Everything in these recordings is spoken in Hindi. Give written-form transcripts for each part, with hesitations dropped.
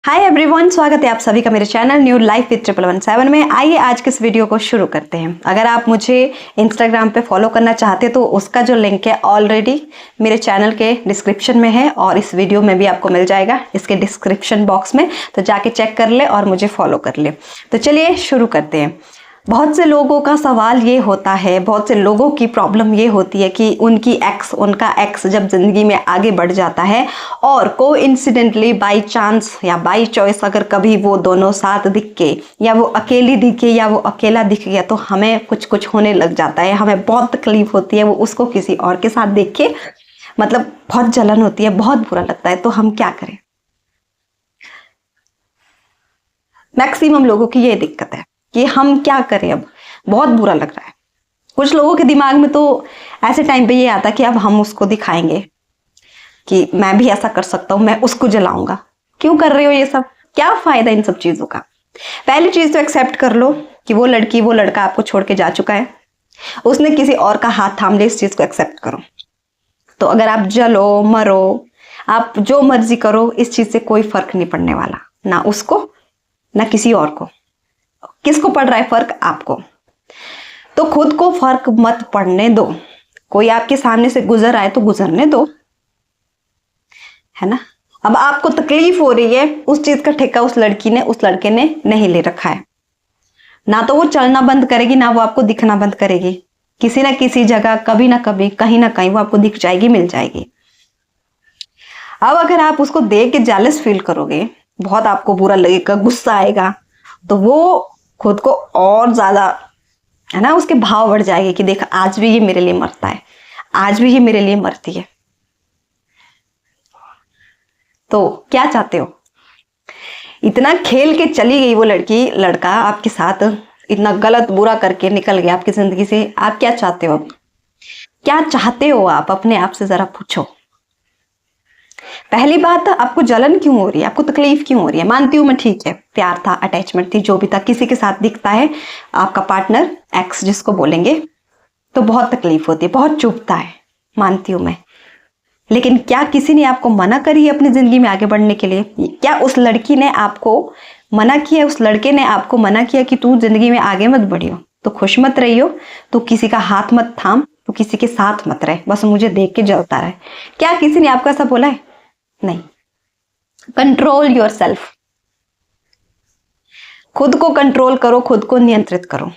हाय एवरीवन, स्वागत है आप सभी का मेरे चैनल न्यू लाइफ विद 1117 में। आइए आज के इस वीडियो को शुरू करते हैं। अगर आप मुझे इंस्टाग्राम पे फॉलो करना चाहते हैं तो उसका जो लिंक है ऑलरेडी मेरे चैनल के डिस्क्रिप्शन में है और इस वीडियो में भी आपको मिल जाएगा इसके डिस्क्रिप्शन बॉक्स में, तो जाके चेक कर ले और मुझे फॉलो कर ले। तो चलिए शुरू करते हैं। बहुत से लोगों का सवाल ये होता है, बहुत से लोगों की प्रॉब्लम ये होती है कि उनका एक्स जब ज़िंदगी में आगे बढ़ जाता है और कोइंसिडेंटली बाय चांस या बाय चॉइस अगर कभी वो दोनों साथ दिख के या वो अकेली दिखे या वो अकेला दिख गया तो हमें कुछ कुछ होने लग जाता है, हमें बहुत तकलीफ होती है। वो उसको किसी और के साथ देख के मतलब बहुत जलन होती है, बहुत बुरा लगता है। तो हम क्या करें? मैक्सिमम लोगों की ये दिक्कत है कि हम क्या करें, अब बहुत बुरा लग रहा है। कुछ लोगों के दिमाग में तो ऐसे टाइम पे ये आता कि अब हम उसको दिखाएंगे कि मैं भी ऐसा कर सकता हूं, मैं उसको जलाऊंगा। क्यों कर रहे हो ये सब? क्या फायदा इन सब चीजों का? पहली चीज तो एक्सेप्ट कर लो कि वो लड़की वो लड़का आपको छोड़ के जा चुका है, उसने किसी और का हाथ थाम लिया। इस चीज को एक्सेप्ट करो। तो अगर आप जलो मरो, आप जो मर्जी करो, इस चीज से कोई फर्क नहीं पड़ने वाला, ना उसको ना किसी और को। किसको पड़ रहा है फर्क? आपको। तो खुद को फर्क मत पड़ने दो। कोई आपके सामने से गुजर आए तो गुजरने दो, है ना। अब आपको तकलीफ हो रही है, उस चीज का ठेका उस लड़की ने उस लड़के ने नहीं ले रखा है। ना तो वो चलना बंद करेगी, ना वो आपको दिखना बंद करेगी। किसी ना किसी जगह कभी ना कभी कहीं ना कहीं वो आपको दिख जाएगी, मिल जाएगी। अब अगर आप उसको देख के जेलस फील करोगे, बहुत आपको बुरा लगेगा, गुस्सा आएगा, तो वो खुद को और ज्यादा, है ना, उसके भाव बढ़ जाएंगे कि देख आज भी ये मेरे लिए मरता है, आज भी ये मेरे लिए मरती है। तो क्या चाहते हो? इतना खेल के चली गई वो लड़की लड़का आपके साथ, इतना गलत बुरा करके निकल गया आपकी जिंदगी से। आप क्या चाहते हो? अब क्या चाहते हो आप? अपने आप से जरा पूछो। पहली बात, आपको जलन क्यों हो रही है? आपको तकलीफ क्यों हो रही है? मानती हूं मैं, ठीक है, प्यार था, अटैचमेंट थी, जो भी था, किसी के साथ दिखता है आपका पार्टनर, एक्स जिसको बोलेंगे, तो बहुत तकलीफ होती है, बहुत चुभता है, मानती हूं मैं। लेकिन क्या किसी ने आपको मना करी है अपनी जिंदगी में आगे बढ़ने के लिए? क्या उस लड़की ने आपको मना किया, उस लड़के ने आपको मना किया कि तू जिंदगी में आगे मत बढ़ियो, तो खुश मत रहियो, तो किसी का हाथ मत थाम, तो किसी के साथ मत रहे, बस मुझे देख के जलता रहे? क्या किसी ने आपको ऐसा बोला है? नहीं। Control your self. खुद को कंट्रोल करो, खुद को नियंत्रित करो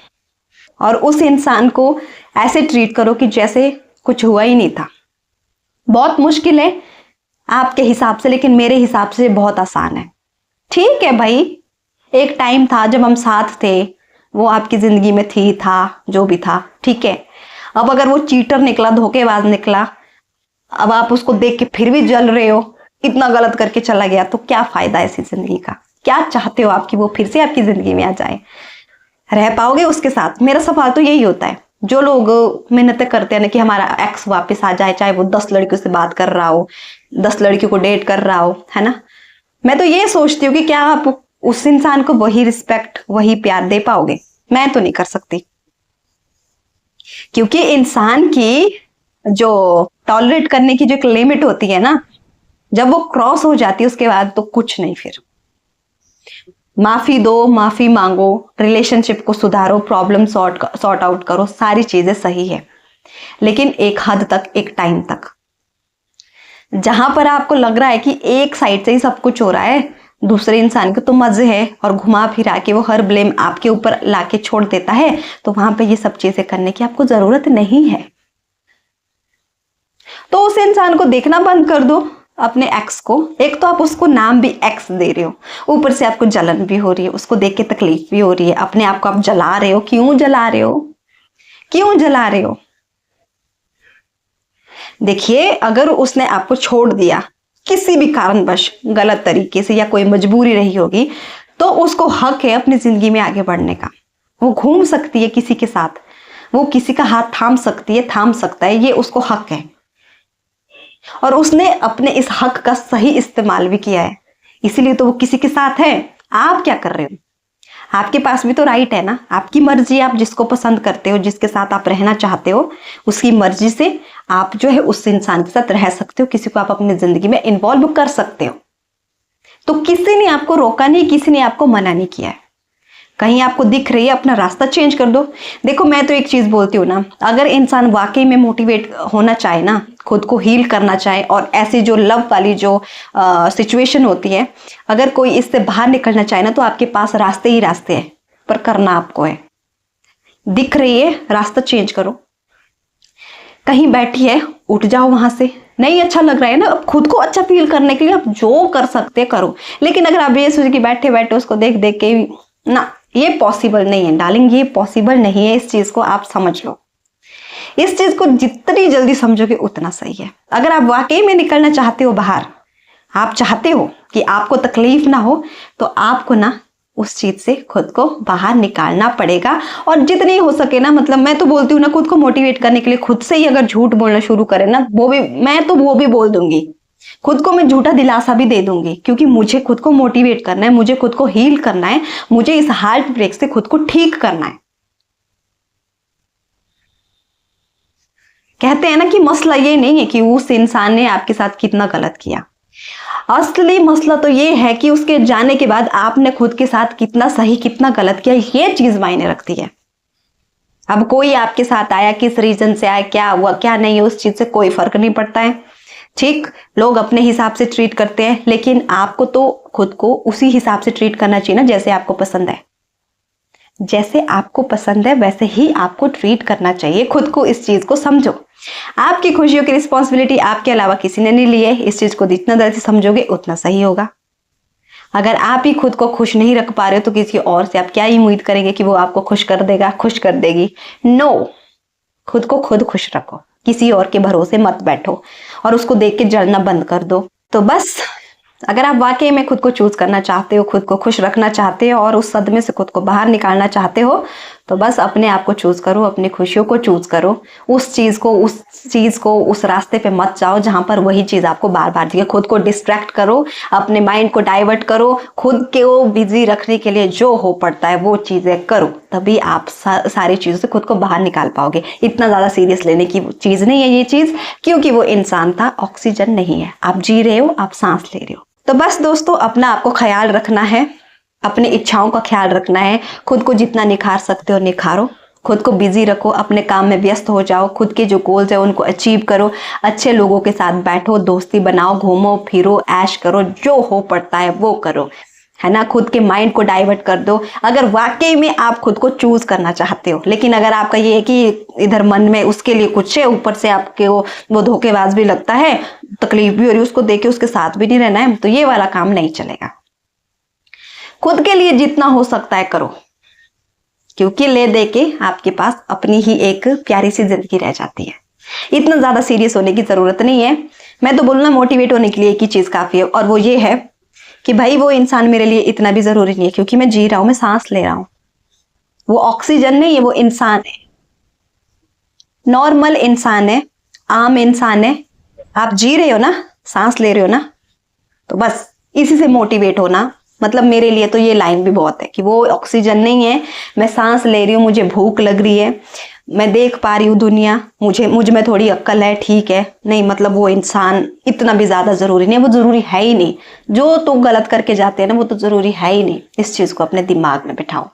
और उस इंसान को ऐसे ट्रीट करो कि जैसे कुछ हुआ ही नहीं था। बहुत मुश्किल है आपके हिसाब से, लेकिन मेरे हिसाब से बहुत आसान है। ठीक है भाई, एक टाइम था जब हम साथ थे, वो आपकी जिंदगी में थी, था, जो भी था, ठीक है। अब अगर वो चीटर निकला, धोखेबाज निकला, अब आप उसको देख के फिर भी जल रहे हो, इतना गलत करके चला गया, तो क्या फायदा ऐसी जिंदगी का? क्या चाहते हो आपकी वो फिर से आपकी जिंदगी में आ जाए? रह पाओगे उसके साथ? मेरा सवाल तो यही होता है। जो लोग मेहनत करते हैं ना कि हमारा एक्स वापस आ जाए, चाहे वो 10 लड़कियों से बात कर रहा हो, 10 लड़कियों को डेट कर रहा हो, है ना, मैं तो ये सोचती हूँ कि क्या आप उस इंसान को वही रिस्पेक्ट, वही प्यार दे पाओगे? मैं तो नहीं कर सकती, क्योंकि इंसान की जो टॉलरेट करने की जो एक लिमिट होती है ना, जब वो क्रॉस हो जाती है उसके बाद तो कुछ नहीं। फिर माफी दो, माफी मांगो, रिलेशनशिप को सुधारो, प्रॉब्लम सॉर्ट आउट करो, सारी चीजें सही है, लेकिन एक हद तक, एक टाइम तक। जहां पर आपको लग रहा है कि एक साइड से ही सब कुछ हो रहा है, दूसरे इंसान को तो मजे है और घुमा फिरा के वो हर ब्लेम आपके ऊपर लाके छोड़ देता है, तो वहां पे ये सब चीजें करने की आपको जरूरत नहीं है। तो उस इंसान को देखना बंद कर दो, अपने एक्स को। एक तो आप उसको नाम भी एक्स दे रहे हो, ऊपर से आपको जलन भी हो रही है, उसको देख के तकलीफ भी हो रही है, अपने आप को आप जला रहे हो। क्यों जला रहे हो? क्यों जला रहे हो? देखिए, अगर उसने आपको छोड़ दिया किसी भी कारणवश, गलत तरीके से, या कोई मजबूरी रही होगी, तो उसको हक है अपनी जिंदगी में आगे बढ़ने का। वो घूम सकती है किसी के साथ, वो किसी का हाथ थाम सकती है, थाम सकता है, ये उसको हक है। और उसने अपने इस हक का सही इस्तेमाल भी किया है, इसीलिए तो वो किसी के साथ है। आप क्या कर रहे हो? आपके पास भी तो राइट है ना, आपकी मर्जी, आप जिसको पसंद करते हो, जिसके साथ आप रहना चाहते हो, उसकी मर्जी से आप जो है उस इंसान के साथ रह सकते हो, किसी को आप अपनी जिंदगी में इन्वॉल्व कर सकते हो। तो किसी ने आपको रोका नहीं, किसी ने आपको मना नहीं किया है। कहीं आपको दिख रही है, अपना रास्ता चेंज कर दो। देखो मैं तो एक चीज बोलती हूँ ना, अगर इंसान वाकई में मोटिवेट होना चाहे ना, खुद को हील करना चाहे, और ऐसी जो लव वाली जो सिचुएशन होती है, अगर कोई इससे बाहर निकलना चाहे ना, तो आपके पास रास्ते ही रास्ते हैं, पर करना आपको है। दिख रही है, रास्ता चेंज करो। कहीं बैठी है, उठ जाओ वहां से। नहीं अच्छा लग रहा है ना, अब खुद को अच्छा फील करने के लिए आप जो कर सकते करो। लेकिन अगर आप ये सोच के बैठे बैठे उसको देख देख के, ना, ये पॉसिबल नहीं है डार्लिंग, ये पॉसिबल नहीं है। इस चीज को आप समझ लो। इस चीज को जितनी जल्दी समझोगे उतना सही है। अगर आप वाकई में निकलना चाहते हो बाहर, आप चाहते हो कि आपको तकलीफ ना हो, तो आपको ना उस चीज से खुद को बाहर निकालना पड़ेगा। और जितनी हो सके ना, मतलब मैं तो बोलती हूँ ना, खुद को मोटिवेट करने के लिए खुद से ही अगर झूठ बोलना शुरू करें ना, वो भी बोल दूंगी। खुद को मैं झूठा दिलासा भी दे दूंगी, क्योंकि मुझे खुद को मोटिवेट करना है, मुझे खुद को हील करना है, मुझे इस हार्ट ब्रेक से खुद को ठीक करना है। कहते हैं ना कि मसला ये नहीं है कि उस इंसान ने आपके साथ कितना गलत किया। असली मसला तो ये है कि उसके जाने के बाद आपने खुद के साथ कितना सही कितना गलत किया, ये चीज मायने रखती है। अब कोई आपके साथ आया, किस रीजन से आया, क्या हुआ क्या नहीं, उस चीज से कोई फर्क नहीं पड़ता है। ठीक, लोग अपने हिसाब से ट्रीट करते हैं, लेकिन आपको तो खुद को उसी हिसाब से ट्रीट करना चाहिए ना, जैसे आपको पसंद है। जैसे आपको पसंद है वैसे ही आपको ट्रीट करना चाहिए। खुद को इस चीज को समझो। आपकी खुशियों की रिस्पॉन्सिबिलिटी आपके अलावा किसी ने नहीं ली है। इस चीज को जितना जल्दी समझोगे उतना सही होगा। अगर आप ही खुद को खुश नहीं रख पा रहे हो, तो किसी और से आप क्या ही उम्मीद करेंगे कि वो आपको खुश कर देगा, खुश कर देगी। नो, खुद को खुद खुश रखो, किसी और के भरोसे मत बैठो और उसको देख के जलना बंद कर दो। तो बस, अगर आप वाकई में खुद को चूज करना चाहते हो, खुद को खुश रखना चाहते हो और उस सदमे से खुद को बाहर निकालना चाहते हो, तो बस अपने आप को चूज करो, अपनी खुशियों को चूज करो। उस चीज को उस रास्ते पे मत जाओ जहां पर वही चीज आपको बार बार दिखे। खुद को डिस्ट्रैक्ट करो, अपने माइंड को डाइवर्ट करो, खुद को बिजी रखने के लिए जो हो पड़ता है वो चीजें करो, तभी आप सारी चीजों से खुद को बाहर निकाल पाओगे। इतना ज्यादा सीरियस लेने की चीज नहीं है ये चीज, क्योंकि वो इंसान था, ऑक्सीजन नहीं है। आप जी रहे हो, आप सांस ले रहे हो। तो बस दोस्तों, अपना आपको ख्याल रखना है, अपनी इच्छाओं का ख्याल रखना है। खुद को जितना निखार सकते हो निखारो, खुद को बिजी रखो, अपने काम में व्यस्त हो जाओ, खुद के जो गोल्स है उनको अचीव करो, अच्छे लोगों के साथ बैठो, दोस्ती बनाओ, घूमो फिरो, ऐश करो, जो हो पड़ता है वो करो, है ना। खुद के माइंड को डाइवर्ट कर दो, अगर वाकई में आप खुद को चूज करना चाहते हो। लेकिन अगर आपका ये है कि इधर मन में उसके लिए कुछ है, ऊपर से आपके वो धोखेबाज भी लगता है, तकलीफ भी हो रही है, उसको देख के उसके साथ भी नहीं रहना है, तो ये वाला काम नहीं चलेगा। खुद के लिए जितना हो सकता है करो, क्योंकि ले दे के आपके पास अपनी ही एक प्यारी सी जिंदगी रह जाती है। इतना ज्यादा सीरियस होने की जरूरत नहीं है। मैं तो बोलूँ ना, मोटिवेट होने के लिए एक ही चीज काफी है, और वो ये है कि भाई वो इंसान मेरे लिए इतना भी जरूरी नहीं है, क्योंकि मैं जी रहा हूं, मैं सांस ले रहा हूं। वो ऑक्सीजन नहीं है, वो इंसान है, नॉर्मल इंसान है, आम इंसान है। आप जी रहे हो ना, सांस ले रहे हो ना, तो बस इसी से मोटिवेट होना। मतलब मेरे लिए तो ये लाइन भी बहुत है कि वो ऑक्सीजन नहीं है, मैं सांस ले रही हूँ, मुझे भूख लग रही है, मैं देख पा रही हूँ दुनिया, मुझ में थोड़ी अक्ल है, ठीक है। नहीं, मतलब वो इंसान इतना भी ज्यादा जरूरी नहीं है, वो जरूरी है ही नहीं। जो तो गलत करके जाते हैं ना, वो तो जरूरी है ही नहीं। इस चीज को अपने दिमाग में बिठाओ।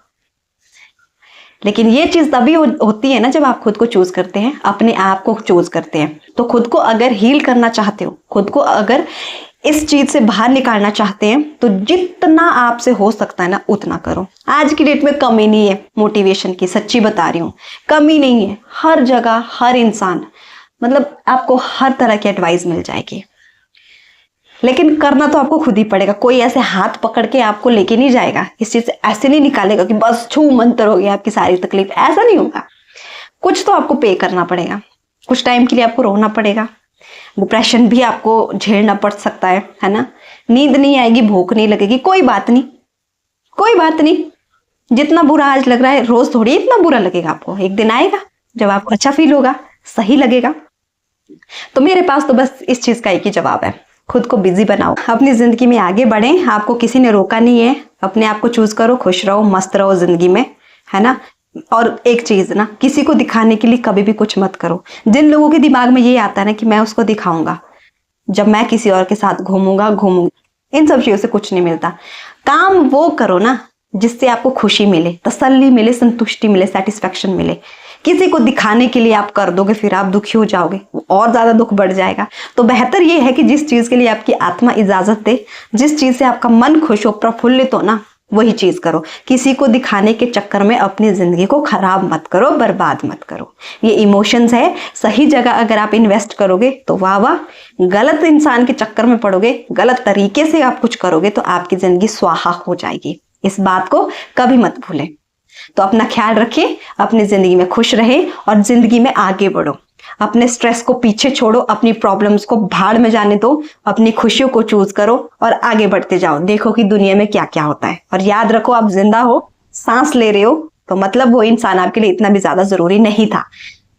लेकिन ये चीज तभी होती है ना जब आप खुद को चूज करते हैं, अपने आप को चूज करते हैं। तो खुद को अगर हील करना चाहते हो, खुद को अगर इस चीज से बाहर निकालना चाहते हैं, तो जितना आपसे हो सकता है ना उतना करो। आज की डेट में कमी नहीं है मोटिवेशन की, सच्ची बता रही हूँ, कमी नहीं है। हर जगह हर इंसान, मतलब आपको हर तरह की एडवाइस मिल जाएगी, लेकिन करना तो आपको खुद ही पड़ेगा। कोई ऐसे हाथ पकड़ के आपको लेके नहीं जाएगा, इस चीज से ऐसे नहीं निकालेगा कि बस छू मंतर हो गया आपकी सारी तकलीफ, ऐसा नहीं होगा। कुछ तो आपको पे करना पड़ेगा, कुछ टाइम के लिए आपको रोना पड़ेगा, डिप्रेशन भी आपको झेलना पड़ सकता है ना। नींद नहीं आएगी, भूख नहीं लगेगी, कोई बात नहीं, कोई बात नहीं। जितना बुरा आज लग रहा है, रोज थोड़ी इतना बुरा लगेगा आपको। एक दिन आएगा जब आपको अच्छा फील होगा, सही लगेगा। तो मेरे पास तो बस इस चीज का एक ही जवाब है, खुद को बिजी बनाओ, अपनी जिंदगी में आगे बढ़े। आपको किसी ने रोका नहीं है, अपने आप को चूज करो, खुश रहो, मस्त रहो जिंदगी में, है ना। और एक चीज ना, किसी को दिखाने के लिए कभी भी कुछ मत करो। जिन लोगों के दिमाग में ये आता है ना कि मैं उसको दिखाऊंगा, जब मैं किसी और के साथ घूमूंगा, इन सब चीजों से कुछ नहीं मिलता। काम वो करो ना जिससे आपको खुशी मिले, तसल्ली मिले, संतुष्टि मिले, सेटिस्फेक्शन मिले। किसी को दिखाने के लिए आप कर दोगे फिर आप दुखी हो जाओगे, और ज्यादा दुख बढ़ जाएगा। तो बेहतर ये है कि जिस चीज के लिए आपकी आत्मा इजाजत दे, जिस चीज से आपका मन खुश हो, प्रफुल्लित हो ना, वही चीज करो। किसी को दिखाने के चक्कर में अपनी जिंदगी को खराब मत करो, बर्बाद मत करो। ये इमोशंस है, सही जगह अगर आप इन्वेस्ट करोगे तो वाह वाह। गलत इंसान के चक्कर में पड़ोगे, गलत तरीके से आप कुछ करोगे तो आपकी जिंदगी स्वाहा हो जाएगी। इस बात को कभी मत भूलें। तो अपना ख्याल रखिए, अपनी जिंदगी में खुश रहे और जिंदगी में आगे बढ़ो। अपने स्ट्रेस को पीछे छोड़ो, अपनी प्रॉब्लम्स को भाड़ में जाने दो, अपनी खुशियों को चूज करो और आगे बढ़ते जाओ। देखो कि दुनिया में क्या क्या होता है। और याद रखो, आप जिंदा हो, सांस ले रहे हो, तो मतलब वो इंसान आपके लिए इतना भी ज्यादा जरूरी नहीं था।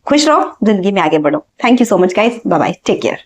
खुश रहो, जिंदगी में आगे बढ़ो। Thank you so much guys, bye bye, take care.